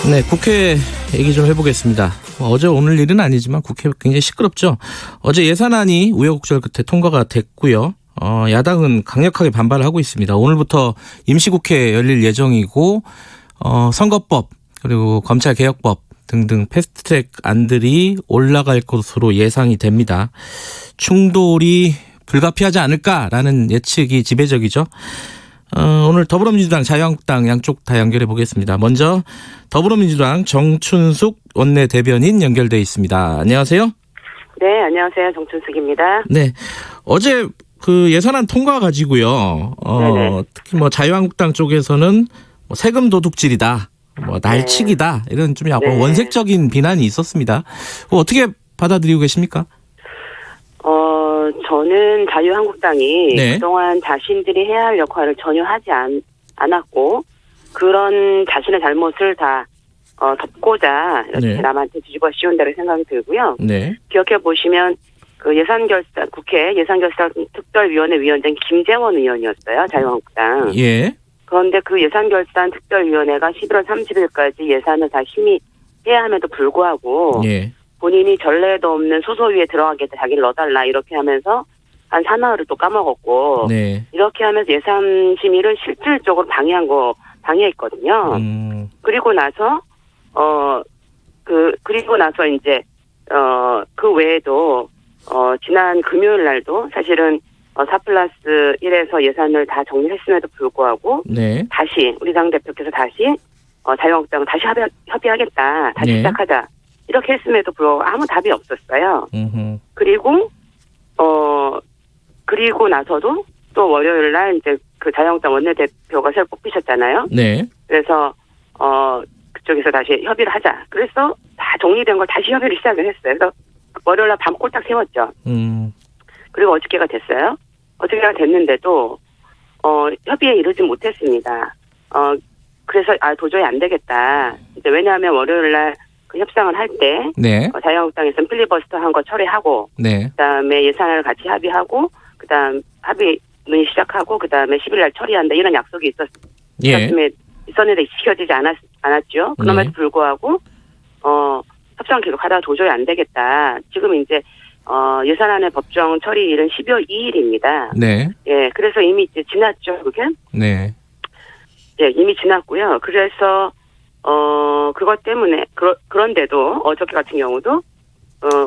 네, 국회 얘기 좀 해보겠습니다. 어제 오늘 일은 아니지만 국회 굉장히 시끄럽죠. 어제 예산안이 우여곡절 끝에 통과가 됐고요. 야당은 강력하게 반발을 하고 있습니다. 오늘부터 임시국회 열릴 예정이고 선거법 그리고 검찰개혁법 등등 패스트트랙 안들이 올라갈 것으로 예상이 됩니다. 충돌이 불가피하지 않을까라는 예측이 지배적이죠. 오늘 더불어민주당, 자유한국당 양쪽 다 연결해 보겠습니다. 먼저 더불어민주당 정춘숙 원내대변인 연결돼 있습니다. 안녕하세요. 네, 안녕하세요. 정춘숙입니다. 네, 어제 그 예산안 통과 가지고요. 특히 뭐 자유한국당 쪽에서는 세금 도둑질이다, 날치기다 이런 좀 약간 원색적인 비난이 있었습니다. 어떻게 받아들이고 계십니까? 저는 자유한국당이 그동안 자신들이 해야 할 역할을 전혀 하지 않았고 그런 자신의 잘못을 다 덮고자 이렇게 남한테 뒤집어 씌운 다고 생각이 들고요. 기억해 보시면 그 국회 예산결산 특별위원회 위원장 김재원 의원이었어요. 자유한국당. 그런데 그 예산결산 특별위원회가 11월 30일까지 예산을 다 심의해야 함에도 불구하고 본인이 전례도 없는 소소위에 들어가게 자기를 넣어달라 이렇게 하면서 한 사나흘을 또 까먹었고 이렇게 하면서 예산 심의를 실질적으로 방해했거든요. 그리고 나서 이제 그 외에도 지난 금요일 날도 사실은 4+1에서 예산을 다 정리했음에도 불구하고 다시 우리 당대표께서 다시 자유한국당은 다시 협의하겠다. 다시 시작하자. 이렇게 했음에도 불구하고 아무 답이 없었어요. 그리고 나서도 또 월요일 날 이제 그 자유한국당 원내대표가 새로 뽑히셨잖아요. 그래서 그쪽에서 다시 협의를 하자. 그래서 다 정리된 걸 다시 협의를 시작을 했어요. 그래서 월요일 날 밤 꼴딱 세웠죠. 그리고 어저께가 됐어요. 어저께가 됐는데도 협의에 이르지 못했습니다. 그래서 도저히 안 되겠다. 이제 왜냐하면 월요일 날 그 협상을 할 때 자유한국당에서는 필리버스터 한 거 처리하고 그다음에 예산을 같이 합의하고 그다음 합의문이 시작하고 그다음에 10일 날 처리한다 이런 약속이 있었는데 지켜지지 않았죠. 그럼에도 불구하고 협상 계속하다가 도저히 안 되겠다. 지금 이제 예산안의 법정 처리일은 12월 2일입니다. 그래서 이미 이제 지났죠, 그게? 이미 지났고요. 그래서 그것 때문에 그런데도 어저께 같은 경우도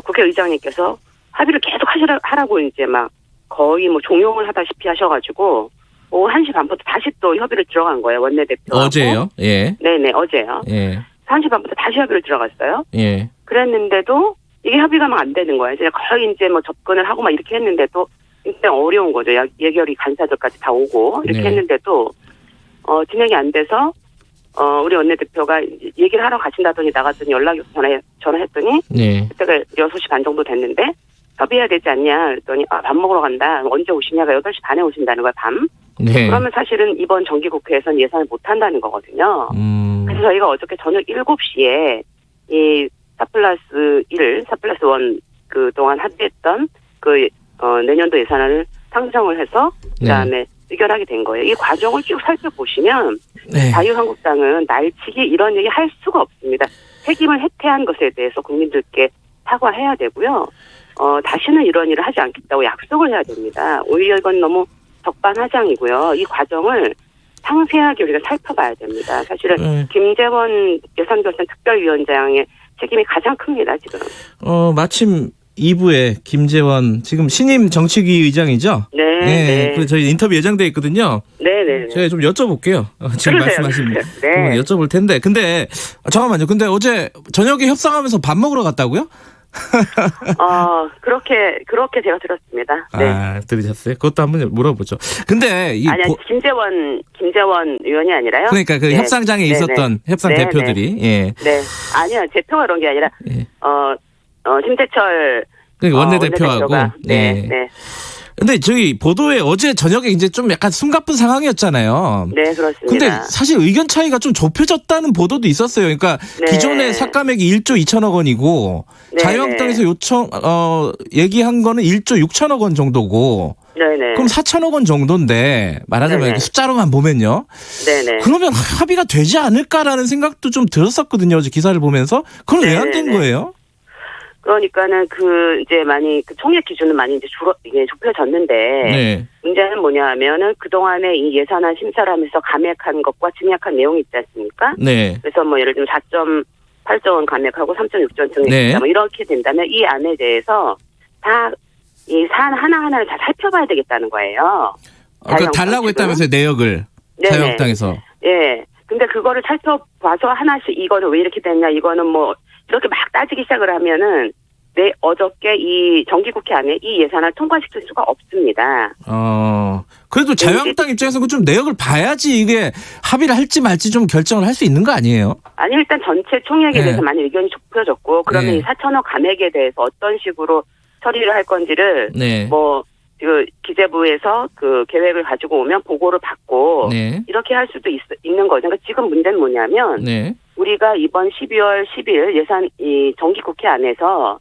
국회의장님께서 합의를 계속 하라고 이제 막 거의 뭐 종용을 하다시피 하셔가지고 오후 1시 반부터 다시 또 협의를 들어간 거예요. 원내대표. 어제요? 네네, 어제요. 1시 반부터 다시 협의를 들어갔어요. 그랬는데도 이게 협의가 막 안 되는 거예요. 이제 거의 이제 뭐 접근을 하고 막 이렇게 했는데도 굉장히 어려운 거죠. 예결위 간사들까지 다 오고 이렇게 했는데도 진행이 안 돼서 우리 원내대표가 얘기를 하러 가신다더니 나갔더니 연락이 전화했더니 그때가 6시 반 정도 됐는데 협의해야 되지 않냐 그랬더니 밥 먹으러 간다. 언제 오시냐가 8시 반에 오신다는 거야, 밤. 그러면 사실은 이번 정기국회에서는 예산을 못 한다는 거거든요. 그래서 저희가 어저께 저녁 7시에 이 4+1, 4+1 그동안 합의했던 내년도 예산안을 상정을 해서 그다음에 의결하게 된 거예요. 이 과정을 쭉 살펴보시면 자유한국당은 날치기 이런 얘기 할 수가 없습니다. 책임을 회피한 것에 대해서 국민들께 사과해야 되고요. 다시는 이런 일을 하지 않겠다고 약속을 해야 됩니다. 오히려 이건 너무 적반하장이고요. 이 과정을 상세하게 우리가 살펴봐야 됩니다. 사실은 김재원 예산결산 특별위원장의 책임이 가장 큽니다. 지금. 마침 2부에 김재원 지금 신임 정치위 의장이죠? 그래서 저희 인터뷰 예정돼 있거든요. 제가 좀 여쭤볼게요. 지금 말씀하신 부분 여쭤볼 텐데. 근데 잠깐만요. 근데 어제 저녁에 협상하면서 밥 먹으러 갔다고요? 그렇게 제가 들었습니다. 들으셨어요? 그것도 한번 물어보죠. 근데 김재원 의원이 아니라요. 그러니까 그 협상장에 있었던 협상 대표들이 아니요, 대표가 그런 게 아니라 심재철 원내대표하고 근데 저희 보도에 어제 저녁에 이제 좀 약간 숨가쁜 상황이었잖아요. 그렇습니다. 근데 사실 의견 차이가 좀 좁혀졌다는 보도도 있었어요. 그러니까 기존의 삭감액이 1조 2천억 원이고 자유한국당에서 얘기한 거는 1조 6천억 원 정도고 네네. 그럼 4천억 원 정도인데 말하자면 네네. 이렇게 숫자로만 보면요. 네네. 그러면 합의가 되지 않을까라는 생각도 좀 들었었거든요. 어제 기사를 보면서. 그건 왜 안 된 거예요? 그러니까는 이제 많이 총액 기준은 많이 이제 이게 좁혀졌는데. 네. 문제는 뭐냐면은 그동안에 이 예산안 심사를 하면서 감액한 것과 증액한 내용이 있지 않습니까? 네. 그래서 뭐 예를 들면 4.8조 원 감액하고 3.6조 원 증액. 네. 뭐 이렇게 된다면 이 안에 대해서 다 이 사안 하나하나를 다 살펴봐야 되겠다는 거예요. 그 달라고 했다면서요, 내역을. 자유한국당에서. 예. 근데 그거를 살펴봐서 하나씩 이거는 왜 이렇게 됐냐, 이거는 뭐 이렇게 막 따지기 시작을 하면은 어저께 이 정기국회 안에 이 예산을 통과시킬 수가 없습니다. 그래도 자유한국당 입장에서는 좀 내역을 봐야지 이게 합의를 할지 말지 좀 결정을 할 수 있는 거 아니에요? 아니, 일단 전체 총액에 대해서 많이 의견이 좁혀졌고, 그러면 이 4천억 감액에 대해서 어떤 식으로 처리를 할 건지를 기재부에서 그 계획을 가지고 오면 보고를 받고 이렇게 할 수도 있는 거죠. 그러니까 지금 문제는 뭐냐면 우리가 이번 12월 10일 예산 이 정기국회 안에서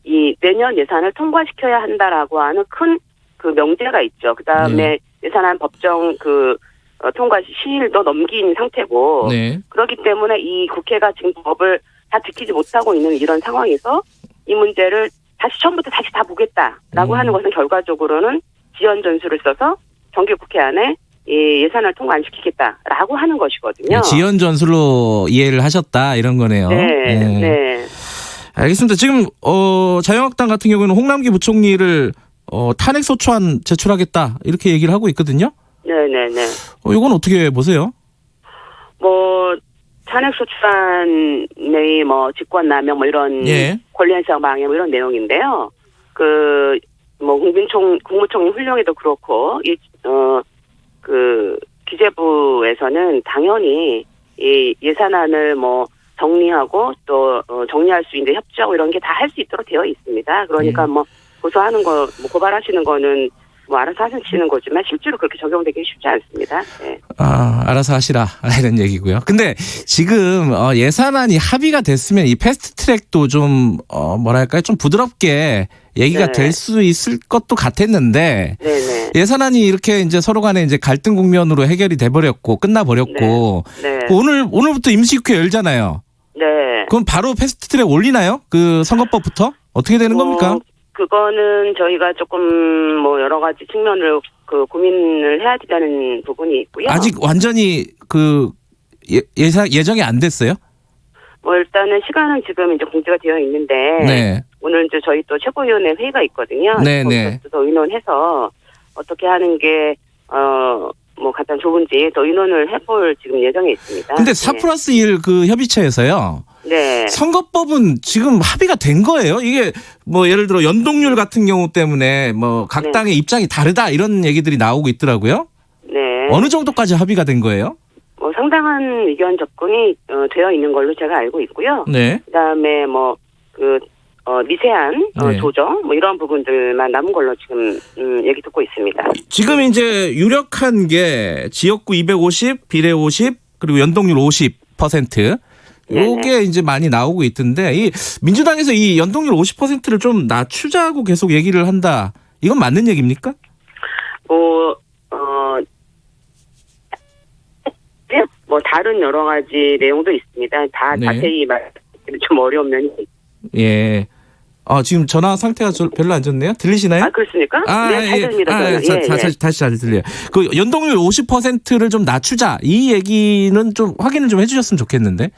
이 내년 예산을 통과시켜야 한다라고 하는 큰 그 명제가 있죠. 그다음에 예산안 법정 통과 시일도 넘긴 상태고 그렇기 때문에 이 국회가 지금 법을 다 지키지 못하고 있는 이런 상황에서 이 문제를 처음부터 다시 다 보겠다라고 하는 것은 결과적으로는 지연 전술을 써서 정기국회 안에 예산을 통과 안 시키겠다라고 하는 것이거든요. 지연 전술로 이해를 하셨다 이런 거네요. 네. 알겠습니다. 지금 자유한국당 같은 경우는 홍남기 부총리를 탄핵 소추안 제출하겠다 이렇게 얘기를 하고 있거든요. 네네네. 이건 어떻게 보세요? 뭐 탄핵 소추안의 뭐 직권남용 뭐 이런 권리행사 방해 뭐 이런 내용인데요. 뭐 국무총리 훈령에도 그렇고 기재부에서는 당연히 이 예산안을 뭐 정리하고 또 정리할 수 있는 협조하고 이런 게 다 할 수 있도록 되어 있습니다. 그러니까 뭐 고소하는 거, 뭐 고발하시는 거는 뭐 알아서 하시는 거지만 실제로 그렇게 적용되기 쉽지 않습니다. 네. 알아서 하시라 이런 얘기고요. 근데 지금 예산안이 합의가 됐으면 이 패스트트랙도 좀 뭐랄까요, 좀 부드럽게 얘기가 될 수 있을 것도 같았는데 예산안이 이렇게 이제 서로 간에 이제 갈등 국면으로 해결이 돼버렸고 끝나버렸고 오늘부터 임시국회 열잖아요. 그럼 바로 패스트트랙 올리나요? 그 선거법부터 어떻게 되는 겁니까? 그거는 저희가 조금 뭐 여러 가지 측면을 고민을 해야 되는 부분이 있고요. 아직 완전히 예정이 안 됐어요? 뭐 일단은 시간은 지금 이제 공지가 되어 있는데 오늘 이제 저희 또 최고위원회 회의가 있거든요. 거기서 또 의논해서 어떻게 하는 게 뭐 가장 좋은지 또 의논을 해볼 지금 예정에 있습니다. 근데 4+1 그 협의체에서요. 선거법은 지금 합의가 된 거예요? 이게 뭐 예를 들어 연동률 같은 경우 때문에 뭐 각 당의 입장이 다르다 이런 얘기들이 나오고 있더라고요. 어느 정도까지 합의가 된 거예요? 뭐 상당한 의견 접근이 되어 있는 걸로 제가 알고 있고요. 그다음에 뭐 미세한 조정 뭐 이런 부분들만 남은 걸로 지금 얘기 듣고 있습니다. 지금 이제 유력한 게 지역구 250, 비례 50 그리고 연동률 50%. 요게 이제 많이 나오고 있던데 이 민주당에서 이 연동률 50%를 좀 낮추자고 계속 얘기를 한다. 이건 맞는 얘기입니까? 뭐 다른 여러 가지 내용도 있습니다. 다 자세히 말하기는 좀 어려운 면이. 지금 전화 상태가 별로 안 좋네요. 들리시나요? 그렇습니까? 네, 잘 들립니다. 다시 잘 들려요. 그 연동률 50%를 좀 낮추자 이 얘기는 좀 확인을 좀 해주셨으면 좋겠는데.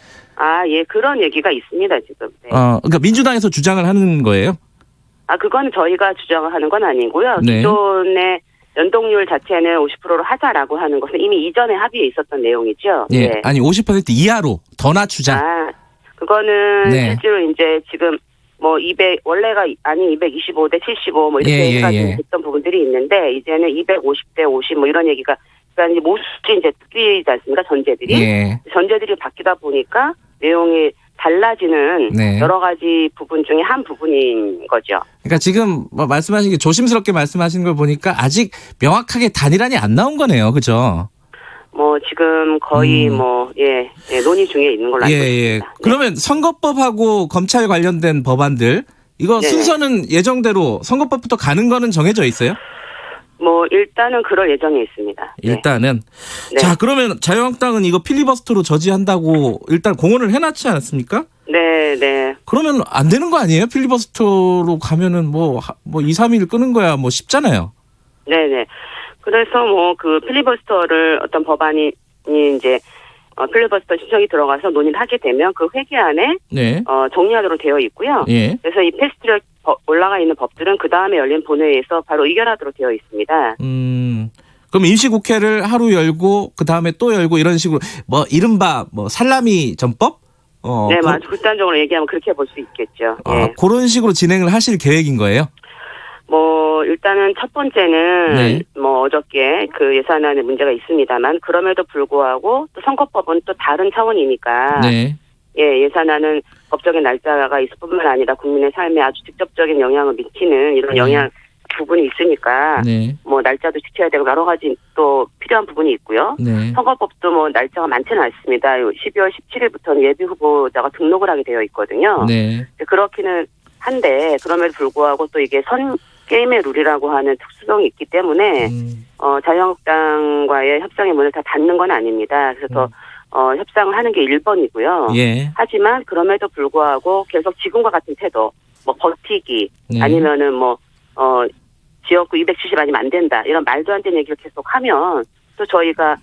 그런 얘기가 있습니다 지금. 그러니까 민주당에서 주장을 하는 거예요? 그건 저희가 주장을 하는 건 아니고요. 기존의 연동률 자체는 50%로 하자라고 하는 것은 이미 이전에 합의에 있었던 내용이죠. 아니 50% 이하로 더 낮추자. 그거는 실제로 이제 지금 뭐 200 원래가 225대 75 뭐 이렇게 해가지고 됐던 부분들이 있는데 이제는 250대 50 뭐 이런 얘기가 그러니까 이제 모습이 이제 바뀌지 않습니까? 전제들이 바뀌다 보니까 내용이 달라지는 여러 가지 부분 중에 한 부분인 거죠. 그러니까 지금 뭐 말씀하신 게 조심스럽게 말씀하시는 걸 보니까 아직 명확하게 단일안이 안 나온 거네요, 그죠? 뭐 지금 거의 논의 중에 있는 걸로 알고 있습니다. 그러면 선거법하고 검찰 관련된 법안들 이거 네네. 순서는 예정대로 선거법부터 가는 거는 정해져 있어요? 뭐 일단은 그럴 예정에 있습니다. 일단은. 네. 자, 그러면 자유한국당은 이거 필리버스터로 저지한다고 일단 공언을 해놨지 않았습니까? 네. 그러면 안 되는 거 아니에요? 필리버스터로 가면은 뭐 2, 3일 끄는 거야 뭐 쉽잖아요. 네네. 그래서 뭐 그 필리버스터를 어떤 법안이 이제 필리버스터 신청이 들어가서 논의를 하게 되면 그 회기 안에 네. 정리하도록 되어 있고요. 예. 그래서 이 패스트트랙 올라가 있는 법들은 그 다음에 열린 본회의에서 바로 의결하도록 되어 있습니다. 그럼 임시국회를 하루 열고 그 다음에 또 열고 이런 식으로 뭐 이른바 뭐 살라미 전법? 네, 맞아. 극단적으로 얘기하면 그렇게 볼 수 있겠죠. 예. 그런 식으로 진행을 하실 계획인 거예요? 뭐 일단은 첫 번째는 네. 뭐 어저께 그 예산안에 문제가 있습니다만 그럼에도 불구하고 또 선거법은 또 다른 차원이니까 네. 예, 예산안은 법적인 날짜가 있을 뿐만 아니라 국민의 삶에 아주 직접적인 영향을 미치는 이런 영향 부분이 있으니까 네. 뭐 날짜도 지켜야 되고 여러 가지 또 필요한 부분이 있고요. 네. 선거법도 뭐 날짜가 많지는 않습니다. 12월 17일부터는 예비 후보자가 등록을 하게 되어 있거든요. 네. 그렇기는 한데 그럼에도 불구하고 또 이게 게임의 룰이라고 하는 특수성이 있기 때문에 자유한국당과의 협상의 문을 다 닫는 건 아닙니다. 그래서 협상을 하는 게 1번이고요. 예. 하지만 그럼에도 불구하고 계속 지금과 같은 태도, 뭐 버티기 네. 아니면은 뭐 지역구 270 아니면 안 된다 이런 말도 안 되는 얘기를 계속 하면 또 저희가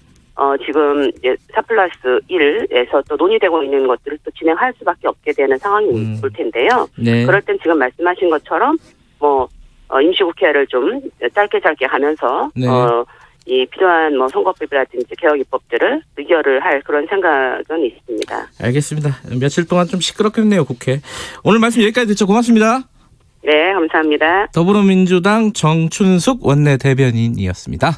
지금 4+1에서 또 논의되고 있는 것들을 또 진행할 수밖에 없게 되는 상황이 올 텐데요. 네. 그럴 땐 지금 말씀하신 것처럼 뭐 임시국회를 좀 짧게 하면서 네. 이 필요한 뭐 선거법이라든지 개혁 입법들을 의결을 할 그런 생각은 있습니다. 알겠습니다. 며칠 동안 좀 시끄럽겠네요, 국회. 오늘 말씀 여기까지 듣죠. 고맙습니다. 네, 감사합니다. 더불어민주당 정춘숙 원내대변인이었습니다.